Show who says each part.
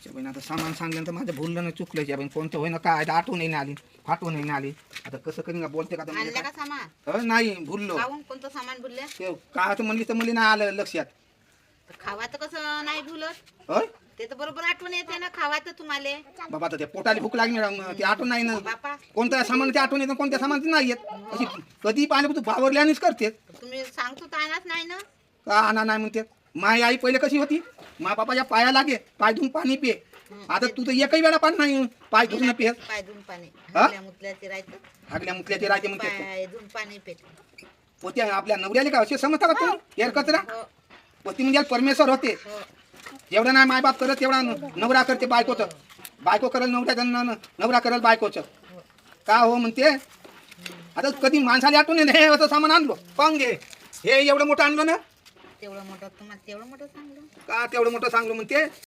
Speaker 1: बहीण आता सामान सांगल्यानंतर माझं भुललं ना चुकलं बहीण कोणतं होईना काय आठवण नाही आली फाटवून नाही आली आता कसं करीन का बोलते का आता म्हणजे
Speaker 2: आणलं का
Speaker 1: काय?
Speaker 2: सामान
Speaker 1: नाही भुललो
Speaker 2: खाऊन कोणतं सामान भुलल्या
Speaker 1: ते काय म्हणली तर मला नाही आलं लक्षात
Speaker 2: तर खावाचं कसं नाही भुलत
Speaker 1: होय
Speaker 2: ते तर बरोबर आठवण येते ना खावाचं तुम्हाला
Speaker 1: बाबा आता ते पोटाला भूक लागली ना ते आठवण नाही ना
Speaker 2: बापा
Speaker 1: कोणत्या सामानाची आठवण येतं कोणत्या सामानाची नाही येत अशी कधी पाहिलं तू बावरल्यानेच करते
Speaker 2: तुम्ही सांगतो तर आणत नाही ना
Speaker 1: का आणा नाही म्हणते माय आई पहिले कशी होती मा बापाच्या पाया लागे पाय धुवून पाणी पिये आता तू तर एकही वेळा पाणी नाही पाय धुवून पिये
Speaker 2: पाय धुवून पाणी
Speaker 1: हा?
Speaker 2: हागल्या मुतल्याचे राहतं
Speaker 1: हागल्या मुतल्याचे राहते म्हणते
Speaker 2: पाय धुवून पाणी पेट
Speaker 1: होते आपल्या नवऱ्याला का असे समजता का तुम्ही यार कचरा
Speaker 2: हो
Speaker 1: पती म्हणजे परमेश्वर होते
Speaker 2: हो
Speaker 1: जेवढा नाही मायबाप करत तेवढा नवरा करते बायकोचं बायको करेल नवऱ्याचं नवरा करेल बायकोचं का हो म्हणते आता कधी माणसाला आठवण येईल हे असं सामान आणलो पाहून घे हे एवढं मोठं आणलं ना
Speaker 2: तेवढं मोठं तुम्हाला तेवढं मोठं सांगलं
Speaker 1: का तेवढं मोठं सांगलो म्हणते